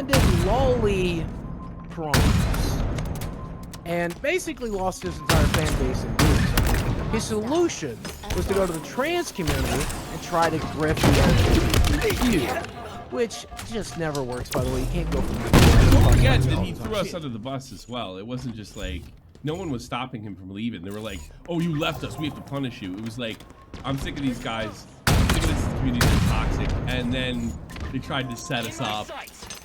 defended lolly crimes and basically lost his entire fan base in doing so. His solution was to go to the trans community and try to grift the LGBTQ, which just never works, by the way. You can't go from Don't forget that he threw us under the bus as well. It wasn't just like, no one was stopping him from leaving. They were like, oh, you left us, we have to punish you. It was like, I'm sick of these guys, I'm sick of this community, they're toxic. And then they tried to set us up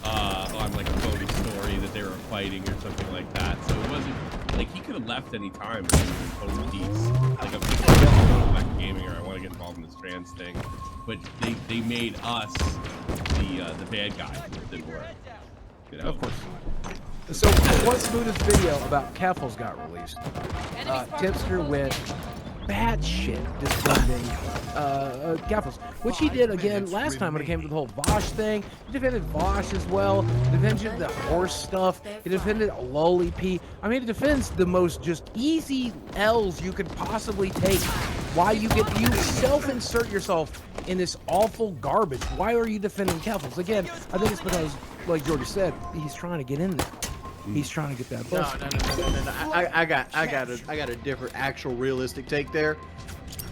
on like a phony story that they were fighting or something like that. So it wasn't, like, he could have left any time and been total peace. Like, I'm just going back to gaming, or I want to get involved in this trans thing. But they made us the bad guy that didn't work. You know? Of course. So once Buddha's video about Keffals got released, Tipster went batshit defending Keffals, which he did again last time when it came to the whole Vosh thing. He defended Vosh as well, defended the horse stuff, he defended Loli P. I mean, he defends the most just easy L's you could possibly take. Why you self-insert yourself in this awful garbage. Why are you defending Keffals? Again, I think it's because, like Jordy said, he's trying to get in there. He's trying to get that bus. No. I got a different, actual, realistic take there.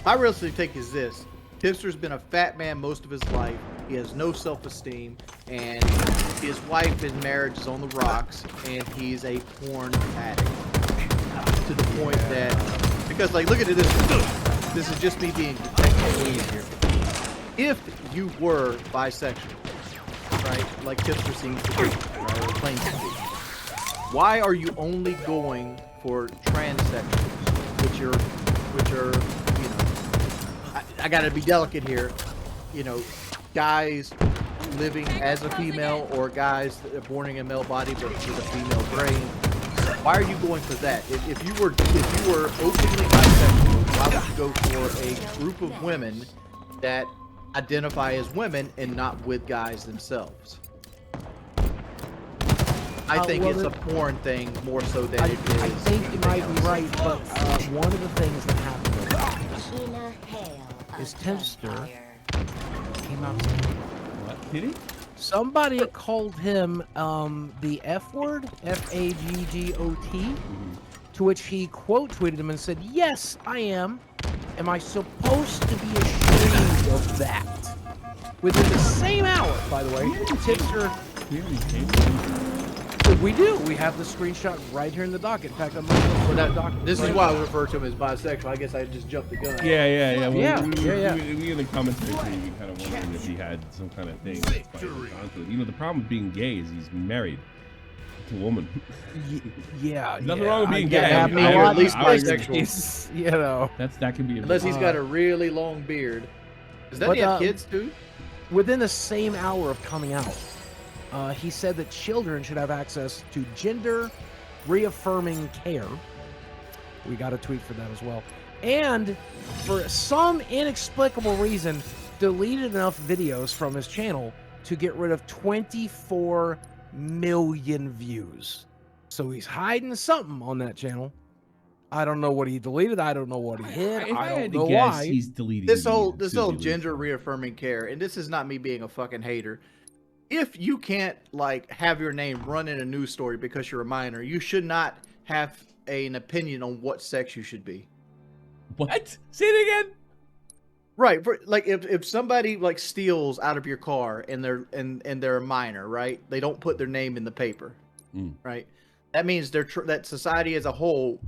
My realistic take is this: Tipster's been a fat man most of his life. He has no self-esteem, and his wife and marriage is on the rocks, and he's a porn addict to the point that, because, like, look at it this way. This is just me being detective here. If you were bisexual, right, like Tipster seems to be, right, or claims to be, why are you only going for transsexuals, which are, you know, I gotta be delicate here, you know, guys living as a female or guys that are born in a male body but with a female brain? Why are you going for that? If you were openly bisexual, why would you go for a group of women that identify as women and not with guys themselves? I think it's a porn thing more so than it is. I think you might be right, but one of the things that happened is Tipster came out. What? Did he? Somebody called him the F word, F-A-G-G-O-T, to which he quote tweeted him and said, "Yes, I am. Am I supposed to be ashamed of that?" Within the same hour, by the way, Tipster. We do. We have the screenshot right here in the docket. In fact, I'm looking for that docket. This is why I refer to him as bisexual. I guess I just jumped the gun. Yeah. Well, We in the comments section, we kind of wondering if he had some kind of thing. You know, the problem with being gay is he's married to a woman. Yeah. Nothing wrong with being gay. Or at least bisexual. You know. That can be. Unless he's got a really long beard. Does that have kids too? Within the same hour of coming out, he said that children should have access to gender reaffirming care. We got a tweet for that as well. And for some inexplicable reason, deleted enough videos from his channel to get rid of 24 million views. So he's hiding something on that channel. I don't know what he deleted. I don't know what he hid. I don't know why. He's deleting this whole gender reaffirming care, and this is not me being a fucking hater. If you can't, like, have your name run in a news story because you're a minor, you should not have an opinion on what sex you should be. What? Say it again. Right. Like, if somebody, like, steals out of your car and they're a minor, right? They don't put their name in the paper, right? That means that society as a whole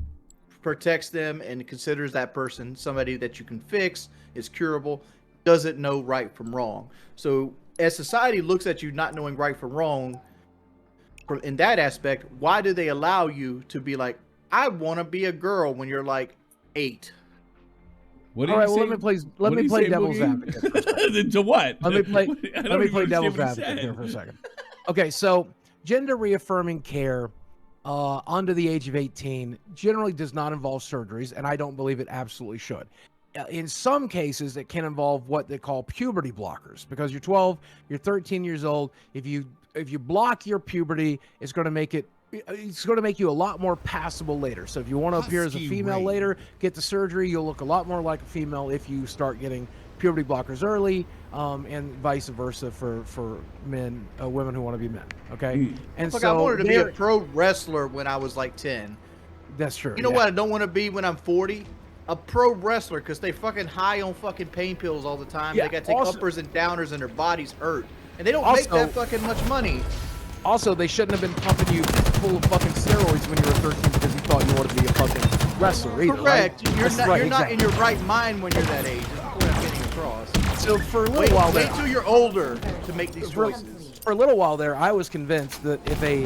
protects them and considers that person somebody that you can fix, is curable, doesn't know right from wrong. So as society looks at you not knowing right from wrong, in that aspect, why do they allow you to be like, I want to be a girl when you're like 8? All right, well, let me play devil's advocate. To what? Let me play devil's advocate here for a second. Okay, so gender reaffirming care under the age of 18 generally does not involve surgeries, and I don't believe it absolutely should. In some cases, it can involve what they call puberty blockers, because you're 12, you're 13 years old. If you block your puberty, it's going to make you a lot more passable later. So if you want to appear as a female later, get the surgery, you'll look a lot more like a female if you start getting puberty blockers early, and vice versa for men, women who want to be men. Okay, and Look, so I wanted to be a pro wrestler when I was like 10. That's true. You know what I don't want to be when I'm 40? A pro wrestler, because they fucking high on fucking pain pills all the time. Yeah, They got to take also- uppers and downers and their bodies hurt. And they don't make Also- that fucking much money. Also, they shouldn't have been pumping you full of fucking steroids when you were 13 because you thought you wanted to be a fucking wrestler either. Correct. Right? You're That's not right, you're not in exactly. your right mind when you're that age. That's what I'm getting across. So for a little Wait, while wait there, till you're older to make these choices. for a little while there, I was convinced that if a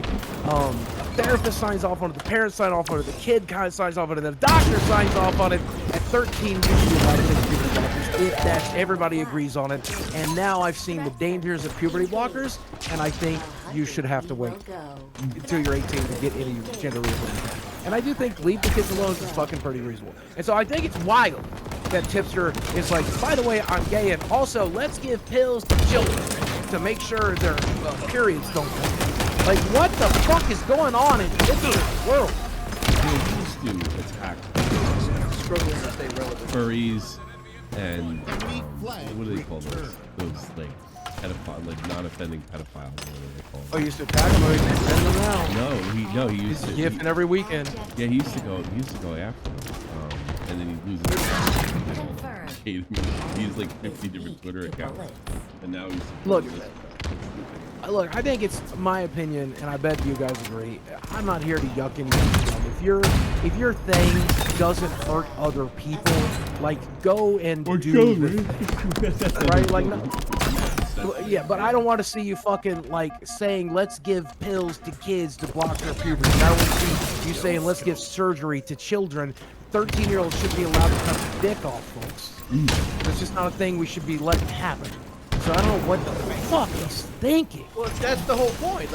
therapist signs off on it, the parents sign off on it, the kid kind of signs off on it, the doctor signs off on it, at 13 you should be allowed to take puberty blockers if that's everybody agrees on it. And now I've seen the dangers of puberty blockers, and I think you should have to wait until you're 18 to get any gender reveal. And I do think leave the kids alone is fucking pretty reasonable. And so I think it's wild that Tipster is like, by the way, I'm gay, and also let's give pills to children to make sure their periods don't come. Like, what the fuck is going on in Tipster's world? They used to attack Struggling to stay relevant. furries and what do they call those? Those like pedophile, like non-offending pedophiles. What do they call Oh, them? you used to attack him and send them out. No, he used to. He's gifting every weekend. Yeah, he used to go after them, and then he'd lose his. He's like 50 different Twitter accounts, and now he's Look, I think it's my opinion, and I bet you guys agree. I'm not here to yuck anybody's yum. If your thing doesn't hurt other people, like go and do the thing, right? Like, no, yeah, but I don't want to see you fucking like saying let's give pills to kids to block their puberty. I don't want to see you saying let's give surgery to children. 13-year-olds should be allowed to cut their dick off, folks. It's just not a thing we should be letting happen. So I don't know what the fuck he's thinking. Well, that's the whole point.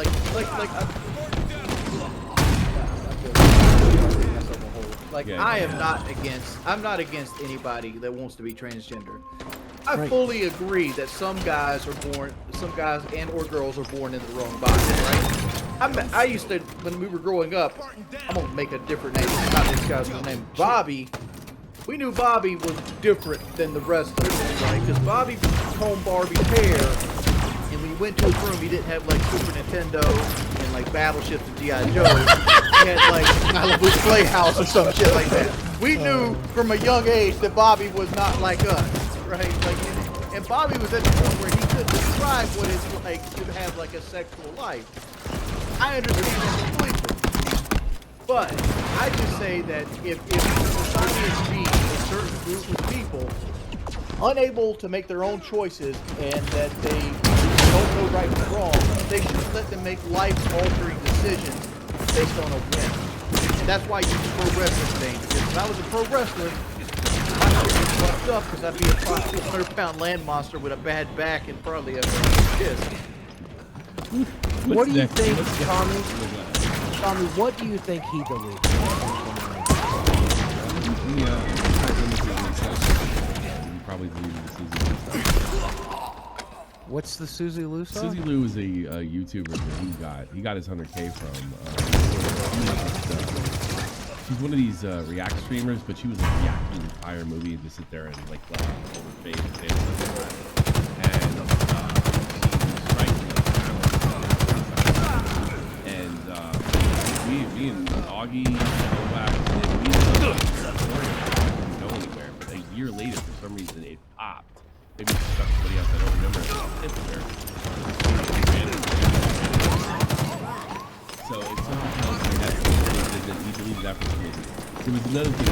Yeah, I am yeah. not against. I'm not against anybody that wants to be transgender. I Right. fully agree that some guys and or girls are born in the wrong body, right? I used to, when we were growing up, I'm gonna make a different name. It's not this guy's real name. Bobby. We knew Bobby was different than the rest of us, right? Because Bobby combed Barbie's hair, and when he went to his room, he didn't have like Super Nintendo and like Battleships and G.I. Joe. He had like Malibu Playhouse or some shit like that. We knew from a young age that Bobby was not like us, right? Like, and Bobby was at the point where he couldn't describe what it's like to have like a sexual life. I understand that completely. But I just say that if society is being a certain group of people unable to make their own choices and that they don't know right from wrong, they should let them make life-altering decisions based on a win. And that's why you do pro wrestling thing. Because if I was a pro wrestler, I would be fucked up because I'd be a 200-pound land monster with a bad back and probably a disc. What do you next? think, What's next? Tommy? Tommy, what do you think he believes? He probably deleted the Susie Lou stuff. What's the Susie Lou song? Susie Lou is a YouTuber that he got his 100K from. She's one of these React streamers, but she was like reacting to the entire movie and just sit there and like laugh over her face and say stuff like that. And she's striking and me and Augie, we didn't go anywhere. But a year later, for some reason, it popped. Maybe it's stuck somebody else I don't remember. So it's that he deleted that for some reason. There was another thing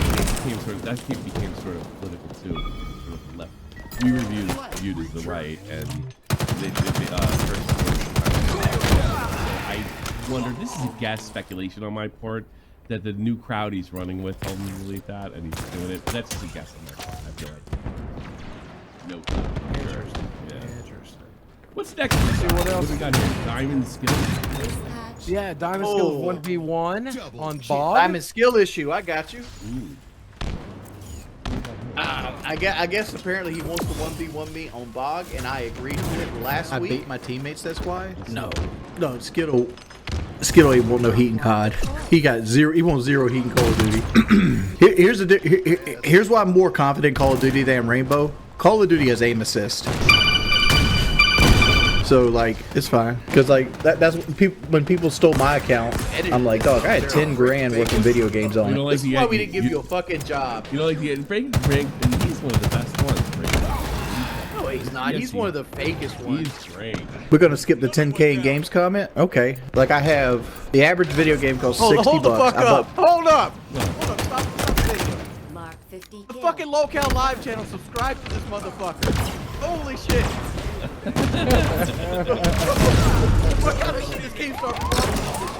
that became sort of political too, sort of left. We were viewed as the right, and I wonder. This is a guess speculation on my part that the new crowd he's running with told me to delete that, and he's doing it. But that's just a guess on my part. I feel like. No clue. Interesting. Yeah. Interesting. What's next? see what else we got here? Diamond Skills. Yeah, Diamond Oh. Skills 1v1 on Bog. Diamond skill issue. I got you. Ooh. I guess apparently he wants to 1v1 me on Bog, and I agreed to it last week. I beat my teammates, that's why? No, Skittle ain't want no heat and COD. He got zero. He wants zero heat in Call of Duty. Here's why I'm more confident in Call of Duty than Rainbow. Call of Duty has aim assist. So like it's fine, cause like that's when people stole my account. I'm like, dog, I had 10 grand worth of video games on You it. don't like This is the why we didn't give you a fucking job. You know, like the Frank, he's one of the best ones. Frank. No, he's not. Yes, He's one of the fakest ones. He's great. We're gonna skip the 10K in games comment. Okay, like I have the average video game costs 60 Hold the bucks. fuck up. Hold up. Hold up. Stop the video. Mark 50 The kills. fucking Locale Live channel. Subscribe to this motherfucker. Holy shit. What kind of shit is Keemstar?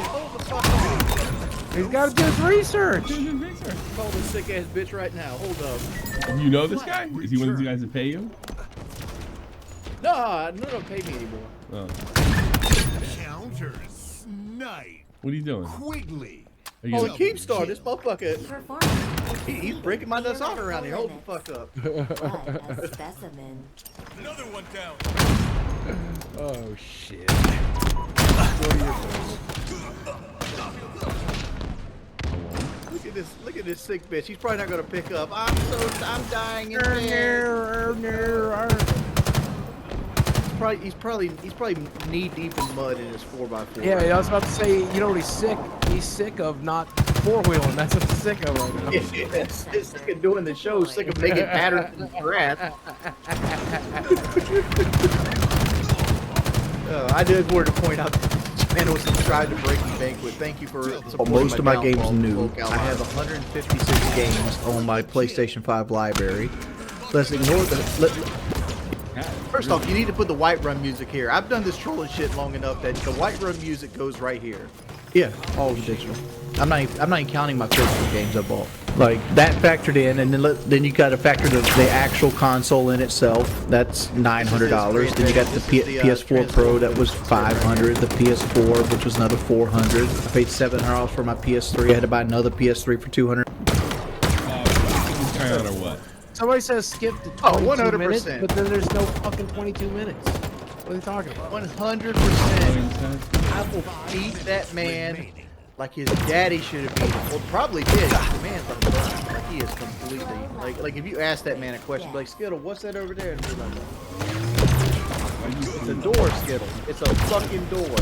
Hold the fuck up. He's got to do his research. Call this sick ass bitch right now. Hold up. You know this guy? Is he one of these guys that pay you? No, don't pay me anymore. Oh. Counter snipe. What are you doing? Quigley. Are you Oh, gonna- Keemstar, this motherfucker. Performance. He's breaking my nuts off around here. Hold the fuck up. What a specimen. Another one down. Oh shit. Look at this sick bitch. He's probably not gonna pick up. I'm dying in bed. He's probably knee deep in mud in his 4x4. Yeah, I was about to say, you know what he's sick? He's sick of not four-wheeling. That's what he's sick of right now. Yes, he's sick of doing the show, sick of making patterns in the grass. I did want to point out that channel was subscribed to Breaking Banquet. Thank you for supporting Most of my games downfall, new. Locale I have Live. 156 games on my PlayStation 5 library. Let's ignore the. First off, you need to put the Whiterun music here. I've done this trolling shit long enough that the Whiterun music goes right here. Yeah, all digital. I'm not even counting my physical games I bought. Like that factored in, and then you got to factor the actual console in itself. That's $900. Then you got the PS4 Pro that was $500. The PS4, which was another $400. I paid $700 for my PS3. I had to buy another PS3 for $200. Try out or what? Somebody says skip to Oh, 22 minutes, 100%. but then there's no fucking 22 minutes. What are they talking about? 100%. I will beat that man like his daddy should have beat him. Well, probably did. The man's on the run. Like he is completely like if you ask that man a question, be like, Skittle, what's that over there? And he's like, it's a door, Skittle. It's a fucking door.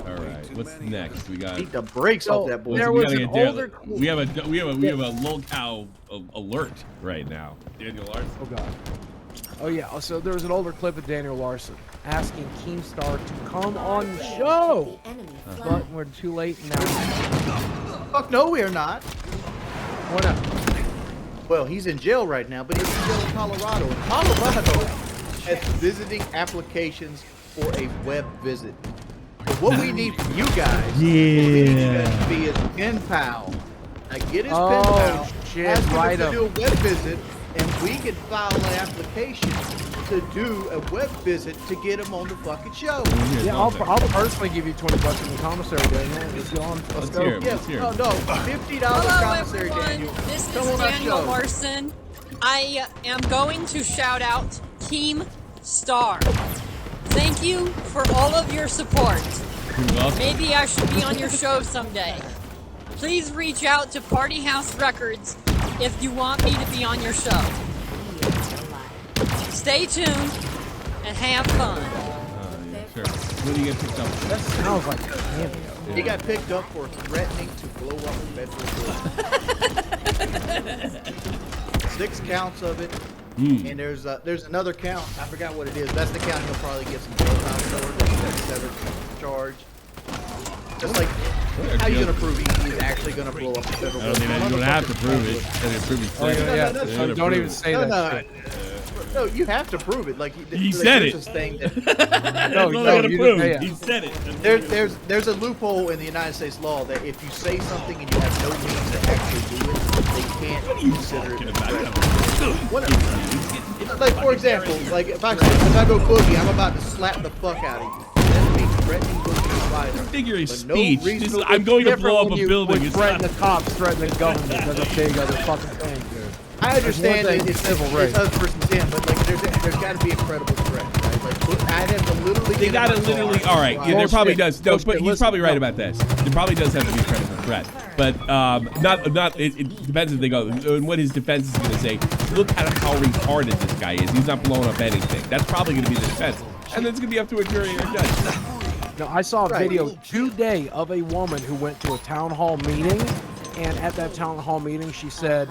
All right. What's next? We got. Beat the brakes off that boy. There we was gotta an get Dan- older. We have a locale alert right now. Daniel Larson. Oh god. Oh yeah. So there was an older clip of Daniel Larson asking Keemstar to come on the show, The enemy but flag. we're too late now. Fuck no, we're not. What up? Well, he's in jail right now, but he's in jail in Colorado. And Colorado has visiting applications for a web visit. So what we need from you guys, what we need you guys to be is pen pal. Now get his pen pal, shit, ask him right to up. do a web visit, and we can file an application to do a web visit to get him on the fucking show. Yeah, I'll personally give you $20 in the commissary, Daniel. Let's go on. Let's go. hear him. Yeah, Let's hear no, him. no, $50 Hello commissary, everyone, Daniel. this Come is on our Daniel show. Larson. I am going to shout out Team Star. Thank you for all of your support. Maybe I should be on your show someday. Please reach out to Party House Records if you want me to be on your show. Stay tuned and have fun. Sure. When do you get picked up? That sounds like a cameo. He got picked up for threatening to blow up a federal building. 6 counts of it, and there's another count. I forgot what it is. That's the count he'll probably get some jail time for. That's severance charge. Just like, how you gonna prove he's actually gonna blow up the federal I don't building? think you don't have to prove it. You gotta prove it. Oh yeah, yeah. no, no, So no, don't no, even say No, that. no, shit. no, you have to prove it. Like He said there's it. This thing that, That's all no, I gotta you prove. didn't- yeah. He said it. there's a loophole in the United States law that if you say something and you have no means to actually do it, they can't consider it. What, like for example, like if I go Boogie, I'm about to slap the fuck out of you. That means threatening Boogie is violent. Figure of But no speech. reasonable- I'm going to Different blow up when a you building. would It's threaten not. the cops, threaten the government. That's a big other fucking thing, dude. I understand There's one that thing, it's civil it's rights. other person's in, but like there's got to be a credible threat, right? Like I'd have to literally. They get in gotta my literally. car, All right, yeah, there Bullshit. probably does. No, Bullshit. but he's Listen, probably right no. about this. There probably does have to be a credible threat. But it depends if they go. And what his defense is going to say. Look at how retarded this guy is. He's not blowing up anything. That's probably going to be the defense. And then it's going to be up to a jury or a judge. Now, I saw a video today of a woman who went to a town hall meeting, and at that town hall meeting, she said,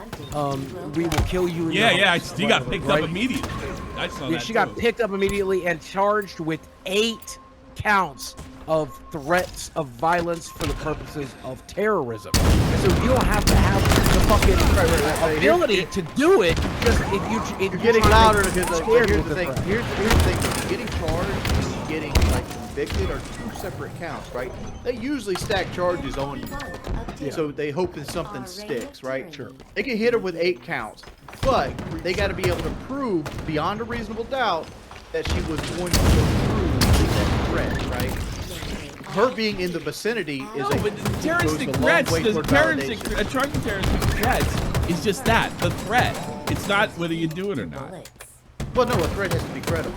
"We will kill you." She got picked up immediately. I saw that. She got picked up immediately and charged with 8 counts of threats of violence for the purposes of terrorism. And so you don't have to have the fucking ability to do it. Just if you're getting louder because here's the thing. Here's the thing. Getting charged and getting like convicted are 2 separate counts, right? They usually stack charges on you, so they hope that something sticks, right? Sure. They can hit her with 8 counts, but they got to be able to prove beyond a reasonable doubt that she was going to approve that threat, right? Her being in the vicinity is terroristic threats. Charging terroristic threats is just that, the threat. It's not whether you do it or not. Well, no, a threat has to be credible.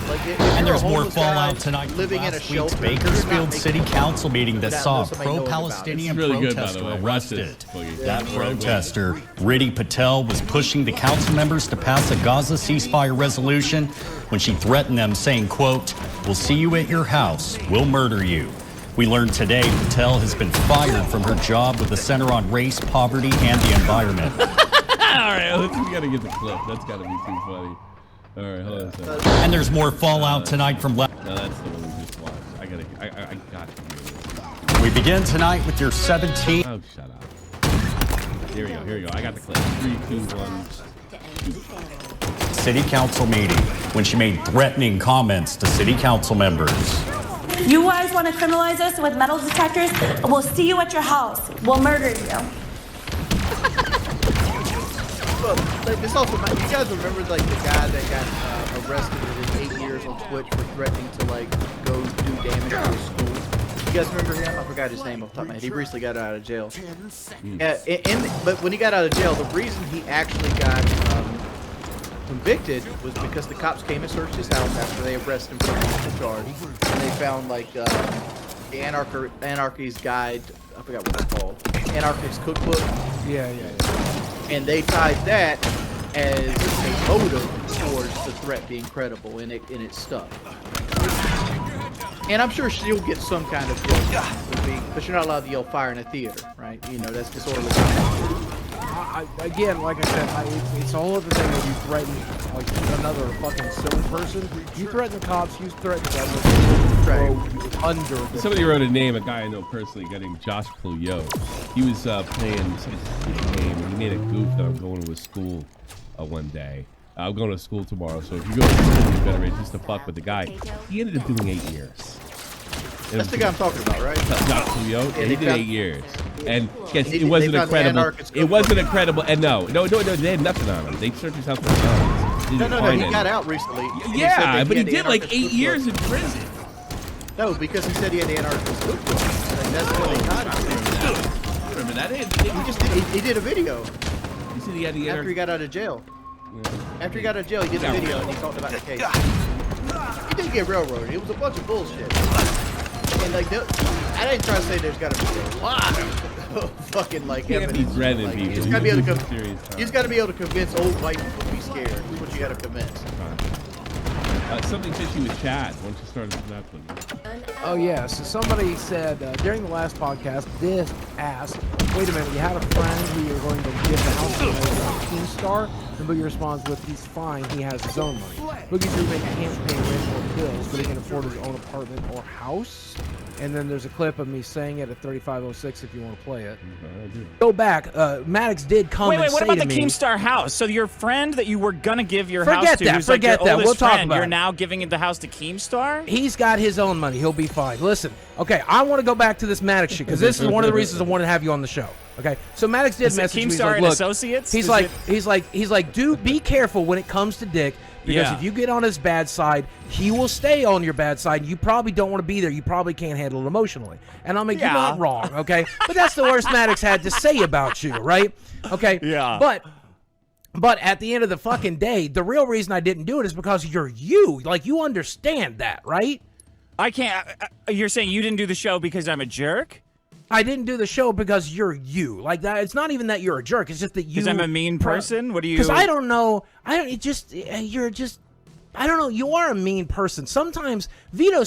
Like, and there's more fallout tonight from living in a last week's shelter, Bakersfield City Council meeting that saw a somebody knows about it. pro-Palestinian It's really good, by protester the way. arrested. That Yeah. protester, Riddhi Patel, was pushing the council members to pass a Gaza ceasefire resolution when she threatened them, saying, quote, "We'll see you at your house. We'll murder you." We learned today Patel has been fired from her job with the Center on Race, Poverty, and the Environment. All right, we gotta get the clip. That's gotta be too funny. All right, hold on a second. And there's more fallout tonight from... No, that's the one we just watched. I got to hear this. We begin tonight with your 17... Oh, shut up. Here we go. I got the clip. 3, 2, 1. City Council meeting when she made threatening comments to City Council members. You guys want to criminalize us with metal detectors? We'll see you at your house. We'll murder you. Well, like, this also, you guys remember like the guy that got arrested within 8 years on Twitch for threatening to like go do damage to a school? You guys remember him? I forgot his name off the top of my head. He recently got out of jail. But when he got out of jail, the reason he actually got convicted was because the cops came and searched his house after they arrested him for the charge. And they found like the Anarchy's Guide. I forgot what it's called. Anarchist Cookbook. Yeah. And they tied that as a motive towards the threat being credible, and it stuck. And I'm sure she'll get some kind of guilt, but you're not allowed to yell fire in a theater, right? You know, that's disorderly conduct. Again, like I said, it's a whole other thing when you threaten like another fucking silly person. You threaten the cops, you threaten the government, throw under. Somebody wrote a name, a guy I know personally, a guy named Josh Pluyo. He was playing some game, and he made a goof that I'm going to a school one day. I'm going to school tomorrow, so if you go to school, you better ready just to fuck with the guy. He ended up doing 8 years. That's the guy I'm talking about, right? Josh Pluyo, and he did 8 years. And yes, it wasn't incredible. It wasn't incredible. And no, they had nothing on him. They searched his house for guns. No, he got out recently. Yeah, but he did like 8 years in prison. No, because he said he had the anarchist cookbook. And that's what they caught him. Remember that? He did a video. You said he had the after he got out of jail. Yeah. After he got out of jail, he did a video and he talked about the case. He didn't get railroaded. It was a bunch of bullshit. And like, I didn't try to say there's got to be a lot of fucking like evidence. Like, you just got to be able to convince old white people to be scared. That's what you got to convince. Something fishy with Chad once you started that one. Oh yeah, so somebody said during the last podcast, this asked, wait a minute, you had a friend who you were going to give the house to Keemstar, and Boogie responds with, he's fine, he has his own money. Boogie's roommate can't pay rent or bills, but he can afford his own apartment or house. And then there's a clip of me saying it at 3506 if you want to play it. Go back. Maddox did come and say to me... Wait, what about the Keemstar house? So your friend that you were going to give your house to, who's like your oldest friend, you're now giving the house to Keemstar? He's got his own money. He'll be fine. Listen, okay, I want to go back to this Maddox shit, because this is one of the reasons I want to have you on the show. Okay, so Maddox did message me. Keemstar and Associates? He's like, dude, be careful when it comes to Dick. Because if you get on his bad side, he will stay on your bad side. You probably don't want to be there. You probably can't handle it emotionally. And I'm like, you're not wrong, okay? But that's the worst Maddox had to say about you, right? Okay? Yeah. But at the end of the fucking day, the real reason I didn't do it is because you're you. Like, you understand that, right? I can't. You're saying you didn't do the show because I'm a jerk? I didn't do the show because you're you. Like that. It's not even that you're a jerk. It's just that you. Because I'm a mean person. What do you? Because I don't know. You're just. I don't know. You are a mean person. Sometimes Vito